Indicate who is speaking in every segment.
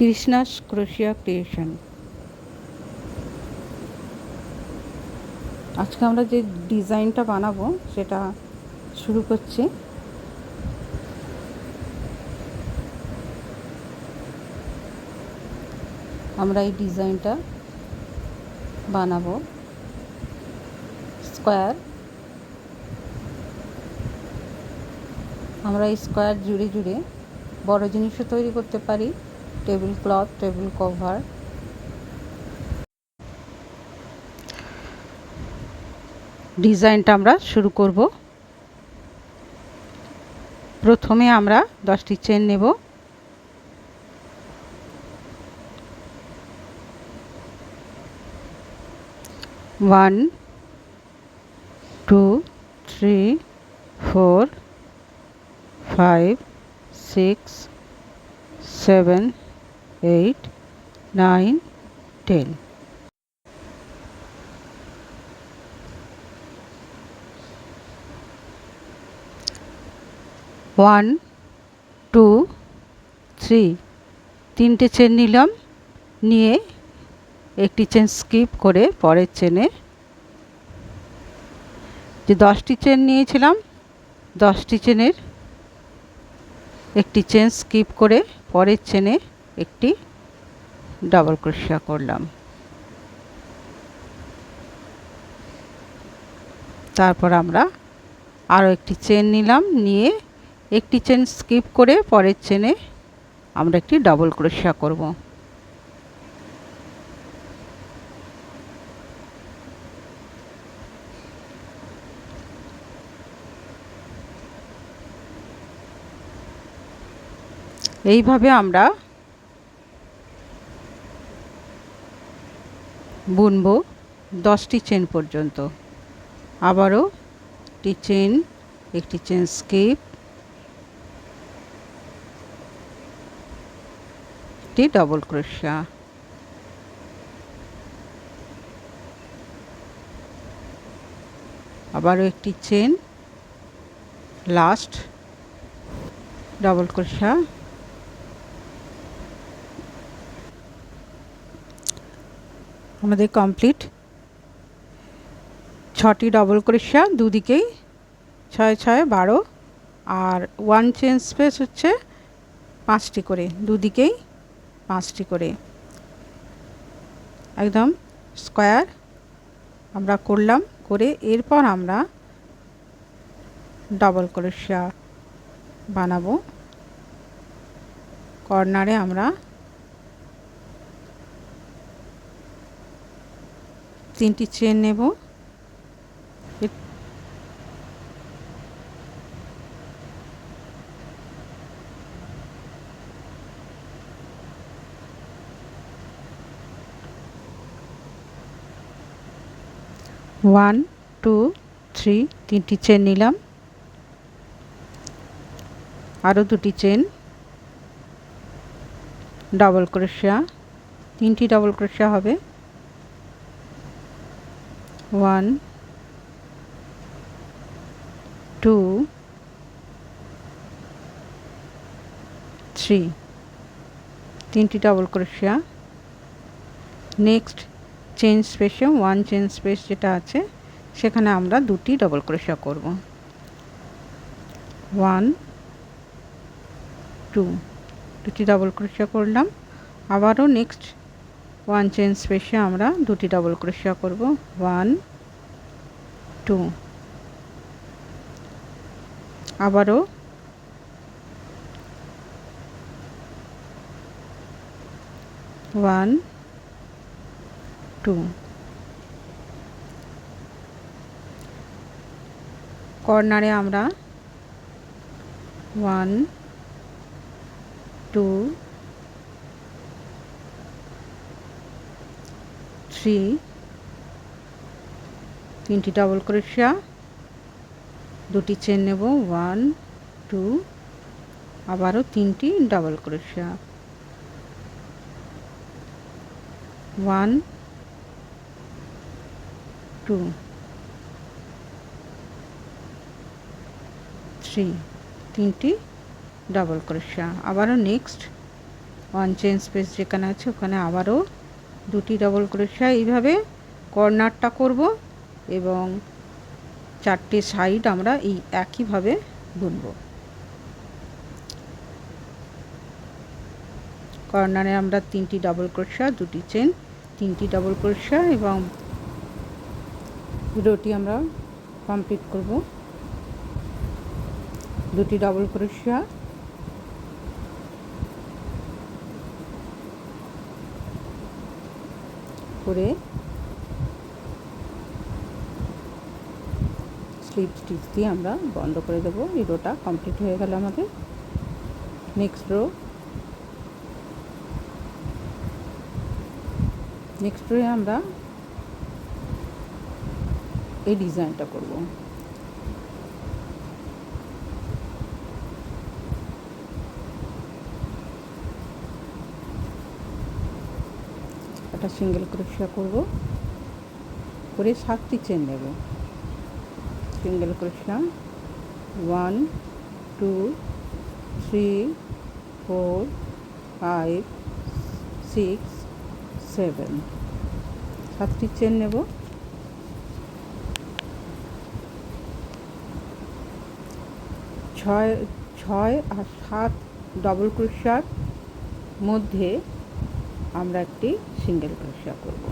Speaker 1: Krishna's ক্রোশিয়া creation. আজকে আমরা যে ডিজাইনটা বানাবো সেটা শুরু করছি। আমরা এই ডিজাইনটা বানাবো স্কোয়ার। আমরা এই স্কোয়ার জুড়ে জুড়ে বড় জিনিসও তৈরি করতে পারি, টেবিল ক্লথ, টেবিল কভার। ডিজাইনটা আমরা শুরু করব। প্রথমে আমরা 10টি চেন নেব। ওয়ান, 2, 3, 4, 5, 6, 7, 8, 9, 10। ওয়ান, 2, 3, তিনটে চেন নিলাম, নিয়ে একটি চেন স্কিপ করে পরের চেনে, যে 10টি চেন নিয়েছিলাম 10টি চেনের একটি চেন স্কিপ করে পরের চেনে একটি ডাবল ক্রোশিয়া করলাম। তারপর আমরা আরও একটি চেন নিলাম, নিয়ে একটি চেন স্কিপ করে পরের চেনে আমরা একটি ডাবল ক্রোশিয়া করব। এইভাবে আমরা বুনবো 10টি চেন পর্যন্ত। আবারও একটি চেন স্কিপ, একটি ডাবল ক্রোশিয়া, আবারও একটি চেন, লাস্ট ডাবল ক্রোশিয়া। আমাদের কমপ্লিট। 6টি ডাবল ক্রোশিয়া, দুদিকেই 6 6 12, আর 1 চেন স্পেস হচ্ছে 5টি করে, দুদিকেই 5টি করে, একদম স্কোয়ার আমরা করলাম। করে এরপর আমরা ডাবল ক্রোশিয়া বানাবো। কর্নারে আমরা 3টি চেন নেব, ওয়ান, 2, 3, 3টি চেন নিলাম, আরও 2টি চেন, ডাবল ক্রোশিয়া, 3টি ডাবল ক্রোশিয়া হবে। 1, 2, 3, 3টি ডাবল ক্রোশিয়া। নেক্সট চেন স্পেসে 1 চেন স্পেস যেটা আছে সেখানে আমরা 2টি ডাবল ক্রোশিয়া করব। 1, 2, 2টি ডাবল ক্রোশিয়া করলাম। আবারও নেক্সট 1 চেন স্পেসে আমরা 2টি ডাবল ক্রোশিয়া করব। 1, 2, আবারও 1, 2। কর্নারে আমরা 1, 2, 3, 3টি ডাবল ক্রোশিয়া, 2টি চেন নেব, 1, 2, আবারও 3টি ডাবল ক্রোশিয়া, 1, 2, 3, 3টি ডাবল ক্রোশিয়া। আবারও নেক্সট ওয়ান চেন স্পেস যেখানে আছে ওখানে আবারও দুটি ডবল ক্রোশা এইভাবে কর্নারটা করব এবং চারটে সাইড আমরা এই একইভাবে বুনব। কর্নারে আমরা তিনটি ডবল ক্রোশা, দুটি চেন, তিনটি ডবল ক্রোশা এবং ভিডিওটি আমরা কমপ্লিট করব। দুটি ডবল ক্রোশা করে স্লিপ স্টিচ দিয়ে আমরা বন্ধ করে দেব। এই রোটা কমপ্লিট হয়ে গেল আমাদের। নেক্সট রোয়ে আমরা এই ডিজাইনটা করব। একটা সিঙ্গেল ক্রোশা করব, করে 7টি চেন নেব। সিঙ্গেল ক্রোশা 1 2 3 4 5 6 7, 7টি চেন নেব। ছয় আর 7 ডবল ক্রোশার মধ্যে আমরা একটি সিঙ্গেল ক্রোশা করব।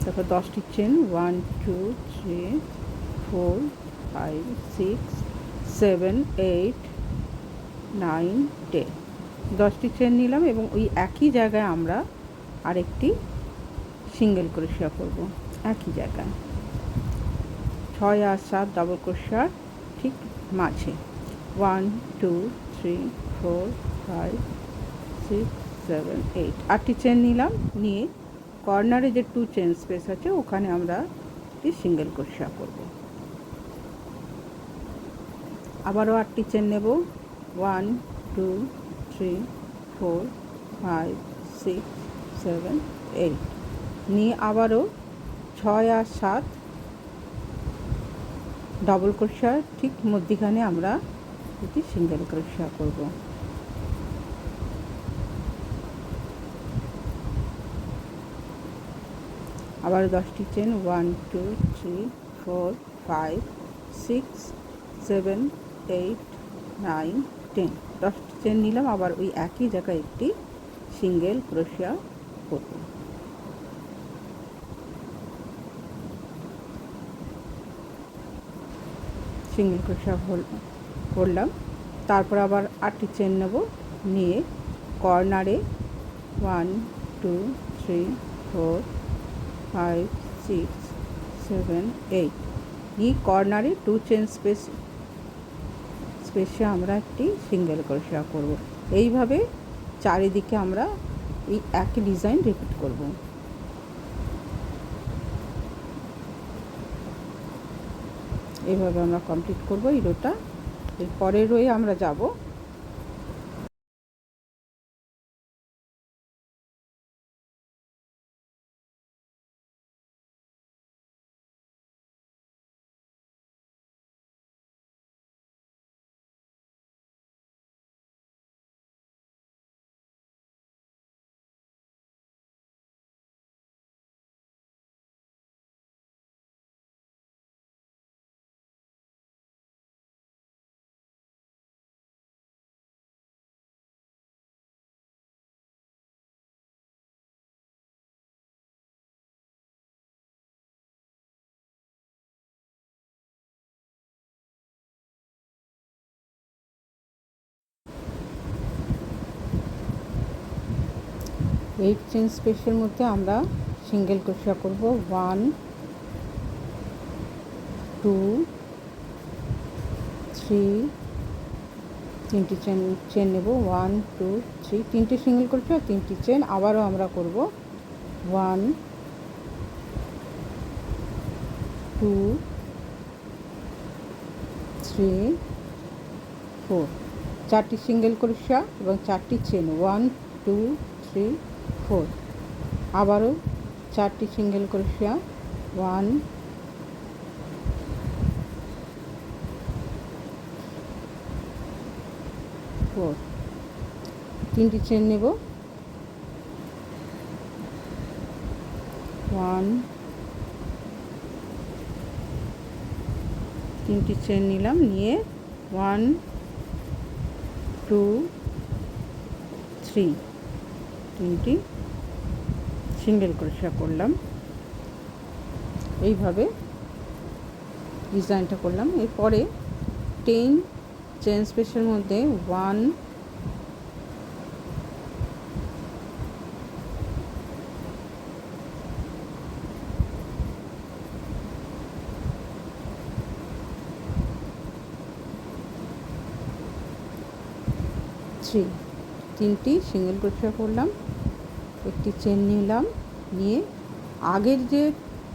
Speaker 1: তারপর 10টি চেন 1 2 3 4 5 6 7 8 9 10, 10টি চেন নিলাম এবং ওই একই জায়গায় আমরা আরেকটি সিঙ্গেল ক্রোশা করব। একই জায়গায় 6 আর 7 ডবল ক্রোশার ঠিক মাঝে 1 2 3 4 5 6 7 8, 8টি চেন নিলাম। নিয়ে কর্নারে যে 2 চেন স্পেস আছে ওখানে আমরা একটি সিঙ্গেল ক্রোশা করব। আবারও 8টি চেন নেব। 1 2 3 4 5 6 7 8 নিয়ে আবারও 6 আর 7 ডবল ক্রোশা ঠিক মধ্যখানে আমরা একটি সিঙ্গেল ক্রোশা করব। আবার 10টি চেন 1 2 3 4 5 6 7 8 9 10, 10টি চেন নিলাম। আবার ওই একই জায়গায় একটি সিঙ্গেল ক্রোশা করব। সিঙ্গেল ক্রোশা করলাম। তারপর আবার 8টি চেন নেব। নিয়ে কর্নারে 1 2 3 4 5 6 7 8 নিয়ে কর্নারে 2 চেন স্পেসে আমরা একটি সিঙ্গেল ক্রোশা করব। এইভাবে চারিদিকে আমরা এই একই ডিজাইন রিপিট করব। এইভাবে আমরা কমপ্লিট করব এই রোটা। এর পরের রোয়ে আমরা যাব। এই চেন স্পেসের মধ্যে আমরা সিঙ্গেল ক্রোশা করব। 1 2 3, 3টি চেন নেব। 1 2 3, 3টি সিঙ্গেল ক্রোশা, 3টি চেন। আবারও আমরা করব 1 2 3 4, 4টি সিঙ্গেল ক্রোশা এবং 4টি চেন। 1 2 3 4, আবারও 4টি সিঙ্গেল ক্রোশা 1 4 তিনটি চেন নেব 1 তিনটি চেন নিলাম নিয়ে 1 2 3 তিনটি সিঙ্গেল ক্রোশা করলাম। এইভাবে ডিজাইনটা করলাম। এরপরে 10 চেন স্পেসের মধ্যে 1 3 তিনটি সিঙ্গেল ক্রোশা করলাম, একটি চেন নিলাম নিয়ে আগের যে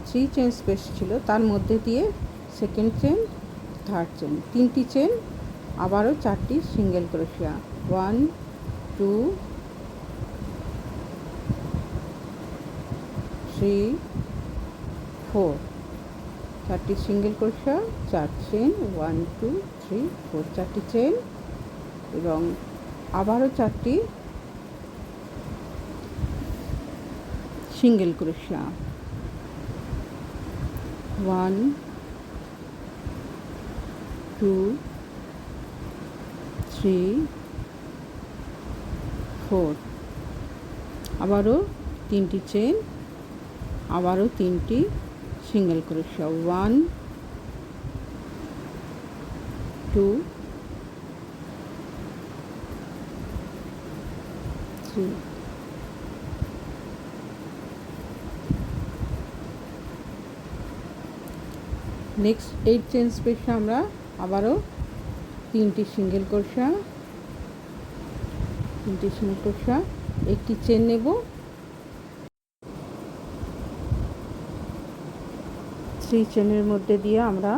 Speaker 1: 3 চেন স্পেস ছিল তার মধ্যে দিয়ে সেকেন্ড চেন থার্ড চেন তিনটি চেন আবারও 4টি সিঙ্গেল ক্রোশা 1 2 3 4 4টি সিঙ্গেল ক্রোশা 4 চেন 1 2 3 4 4টি চেন এবং আবারও 4টি সিঙ্গেল ক্রোশা 1 2 3 4 আবারও 3টি চেন আবারও 3টি সিঙ্গেল ক্রোশা 1 2 3 নেক্সট 8 চেন স্পেসে আমরা আবারও 3টি সিঙ্গেল ক্রোশা একটি চেন নেব 3 চেনের মধ্যে দিয়ে আমরা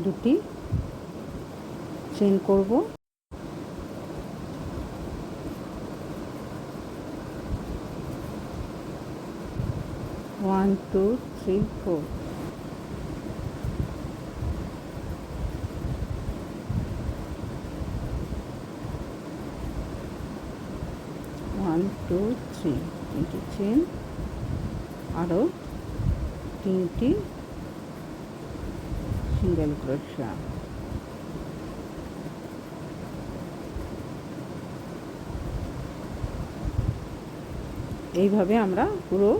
Speaker 1: দুটি চেন করব 1 2 3 4 1 2 3 তিনটি চেন আরও 3টি সিঙ্গেল ক্রোশা এইভাবে আমরা পুরো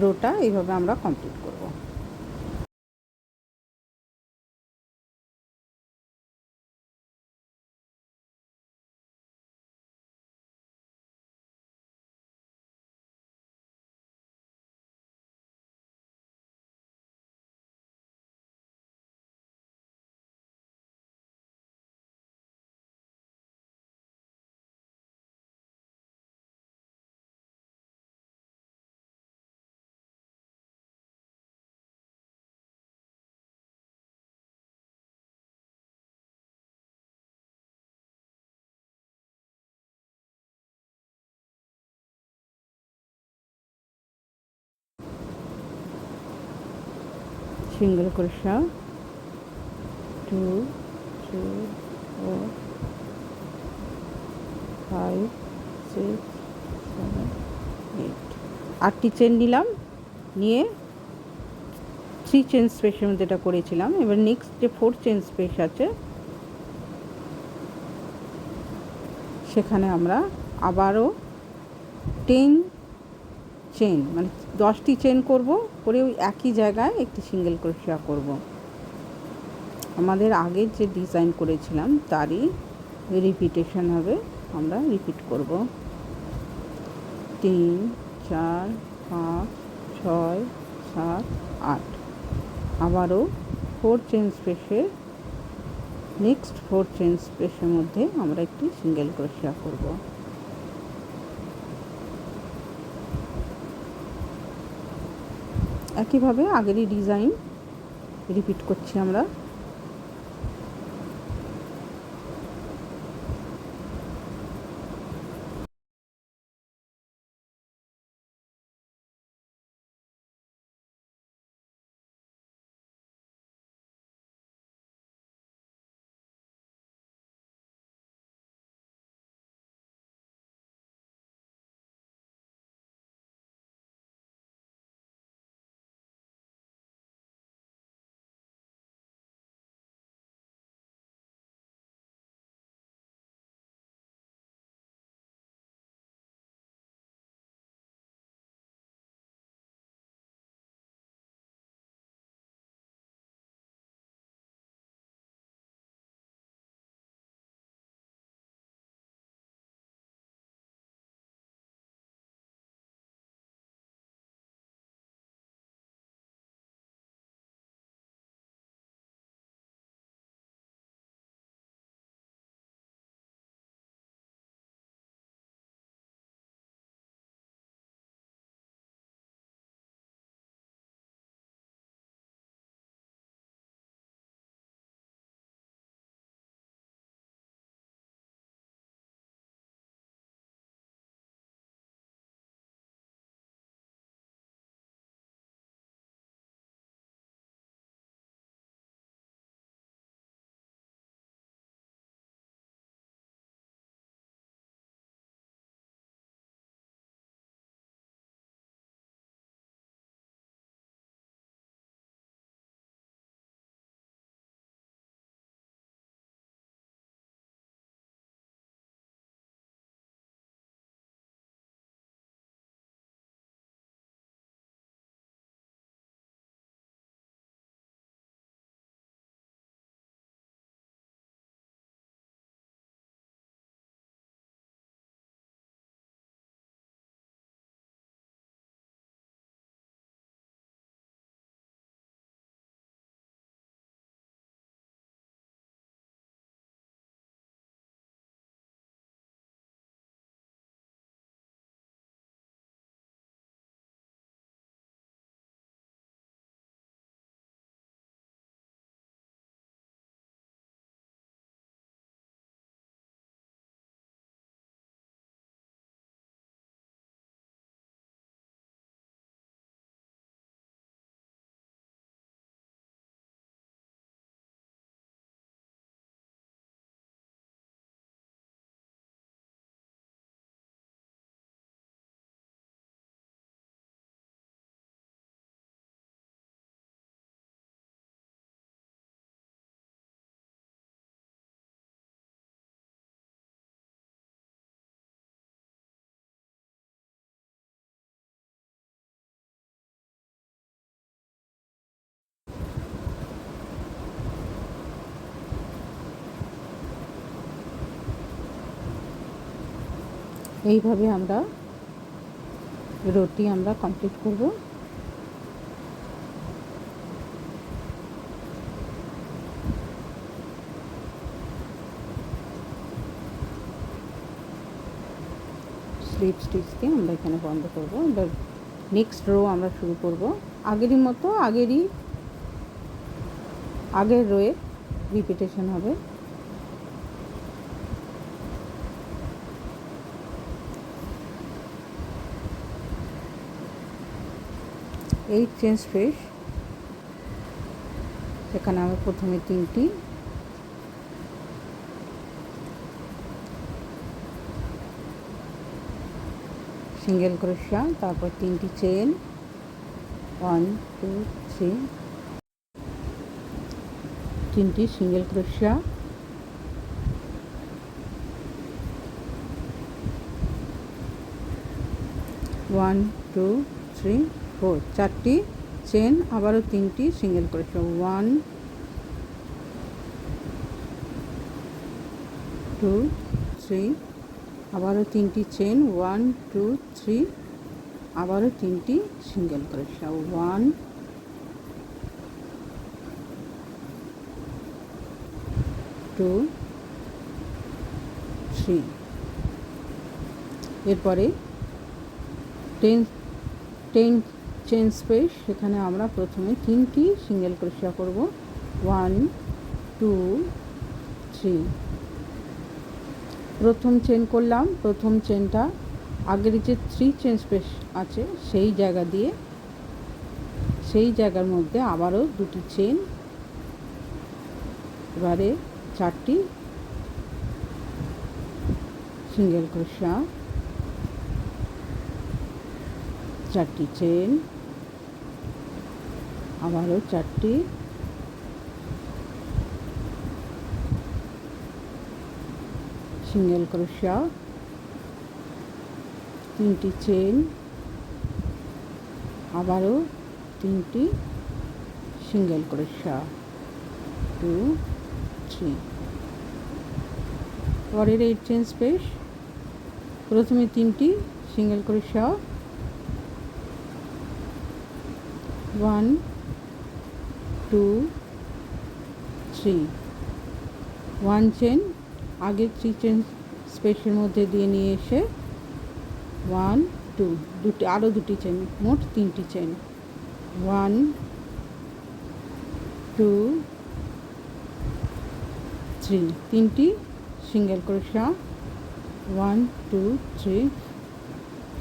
Speaker 1: রোটা এইভাবে আমরা কমপ্লিট করব। সিঙ্গেল ক্রোশা 2 3 4 5 6 7 8 8টি চেন নিলাম নিয়ে 3 চেন স্পেসের মধ্যে এটা করেছিলাম। এবার নেক্সট যে 4 চেন স্পেস আছে সেখানে আমরা আবারও 10 চেন মানে 10টি চেন করব করে ওই একই জায়গায় একটি সিঙ্গেল ক্রোশা করব। আমাদের আগের যে ডিজাইন করেছিলাম তারই রিপিটেশন হবে, আমরা রিপিট করব 3 4 5 6 7 8 আবারও 4 চেন স্পেসে নেক্সট 4 চেন স্পেসের মধ্যে আমরা একটি সিঙ্গেল ক্রোশা করব। একইভাবে আগেরই ডিজাইন রিপিট করছি আমরা। এইভাবে আমরা রুটি আমরা কমপ্লিট করব। স্লিপ স্টিচ দিয়ে আমরা এখানে বন্ধ করব। এবার নেক্সট রো আমরা শুরু করব আগেরই মতো, আগের রোয়ে রিপিটেশন হবে। এই চেন স্পেস এখানে আমরা প্রথমে 3টি সিঙ্গেল ক্রোশা, তারপর 3টি চেন 1 2 3, 3টি সিঙ্গেল ক্রোশা, 1 2 3 4, 4টি চেন, আবারও 3টি সিঙ্গেল ক্রোশা, 1 2 3, আবারও 3টি চেন, 1 2 3, আবারও 3টি সিঙ্গেল ক্রোশা, 1 2 3। এরপরে 10 চেন স্পেস, সেখানে আমরা প্রথমে 3টি সিঙ্গেল ক্রোশা করব, 1 2 3। প্রথম চেন করলাম, প্রথম চেনটা আগের যে 3 চেন স্পেস আছে সেই জায়গার মধ্যে আবারও 2টি চেন, এবারে 4টি সিঙ্গেল ক্রোশা, 4টি চেন, আবারও 4টি সিঙ্গেল ক্রোশা, 3টি চেন, আবারও 3টি সিঙ্গেল ক্রোশা, 2 3। পরের 8 চেন স্পেস, প্রথমে 3টি সিঙ্গেল ক্রোশা, 1 2 3, 1 চেন আগের 3 চেন স্পেসের মধ্যে দিয়ে নিয়ে এসে 1 2, দুটি আরও 2টি চেন, মোট 3টি চেন, 1 2 3, 3টি সিঙ্গেল ক্রোশা, 1 2 3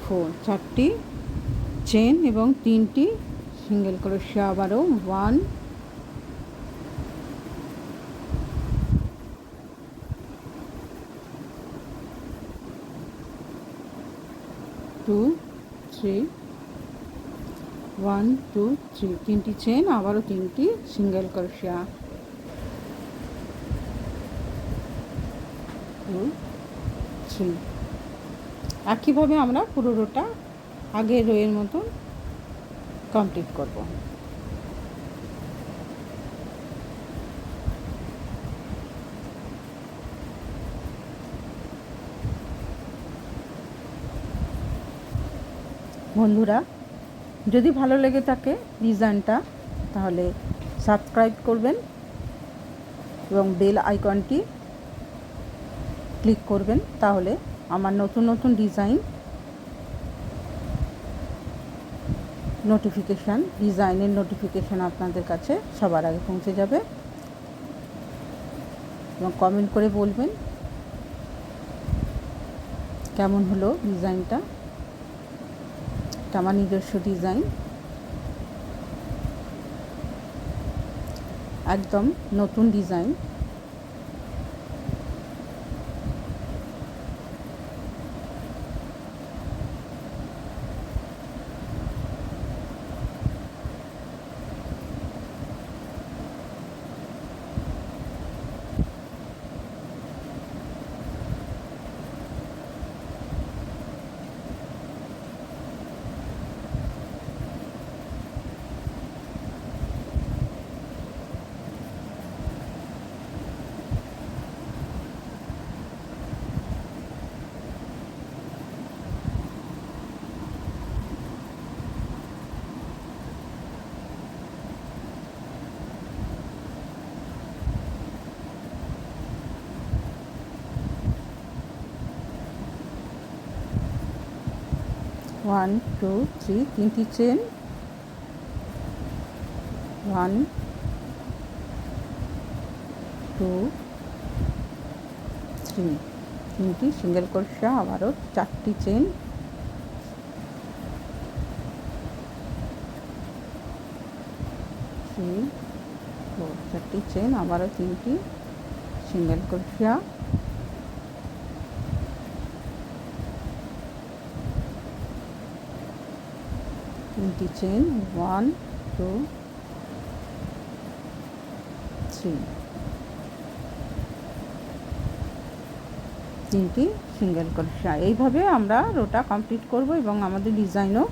Speaker 1: 4, 4টি চেন এবং 3টি সিঙ্গেল ক্রোশা, আবারও 1 2 3, 1 2 3, 3টি চেন, আবারও 3টি সিঙ্গেল ক্রোশা, 2 3। একইভাবে আমরা পুরো রোটা আগের রোয়ের মতো কমপ্লিট করব। বন্ধুরা, যদি ভালো লেগে থাকে ডিজাইনটা, তাহলে সাবস্ক্রাইব করবেন এবং বেল আইকনটি ক্লিক করবেন, তাহলে আমার নতুন নতুন ডিজাইনের নোটিফিকেশান আপনাদের কাছে সবার আগে পৌঁছে যাবে। এবং কমেন্ট করে বলবেন কেমন হলো ডিজাইনটা। এটা আমার নিজস্ব ডিজাইন, একদম নতুন ডিজাইন। 1 2 3 তিনটি চেন, 1 2 3 তিনটি সিঙ্গেল ক্রোশা, আবারও 4টি চেন, 3 4 4টি চেন, আবারও 3টি সিঙ্গেল ক্রোশা, 3টি চেন, 1 2 3 তিনটি সিঙ্গেল ক্রোশা। এইভাবে আমরা রোটা কমপ্লিট করব এবং আমাদের ডিজাইনও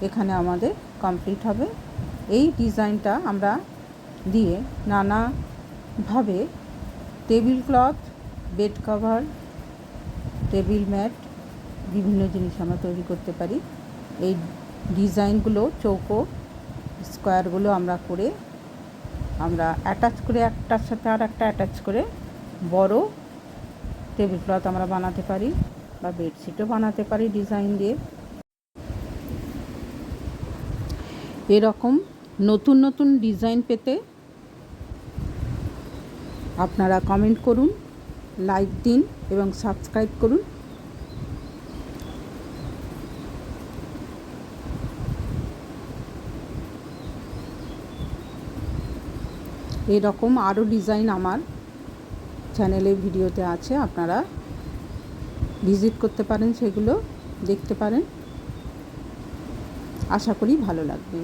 Speaker 1: এখানে আমাদের কমপ্লিট হবে। এই ডিজাইনটা আমরা দিয়ে নানাভাবে table cloth, bed cover, table mat, বিভিন্ন জিনিস আমরা তৈরি করতে পারি। এই ডিজাইনগুলো চৌকো স্কোয়ারগুলো আমরা করে আমরা অ্যাটাচ করে একটার সাথে আর একটা অ্যাটাচ করে বড় টেবিল ক্লথ আমরা বানাতে পারি বা বেডশিটও বানাতে পারি ডিজাইন দিয়ে। এরকম নতুন নতুন ডিজাইন পেতে আপনারা কমেন্ট করুন, লাইক দিন এবং সাবস্ক্রাইব করুন। এরকম আরও ডিজাইন আমার চ্যানেলে ভিডিওতে আছে, আপনারা ভিজিট করতে পারেন, সেগুলো দেখতে পারেন। আশা করি ভালো লাগবে।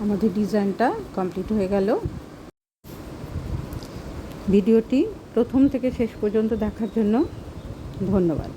Speaker 1: আমাদের ডিজাইনটা কমপ্লিট হয়ে গেল। ভিডিওটি প্রথম থেকে শেষ পর্যন্ত দেখার জন্য ধন্যবাদ।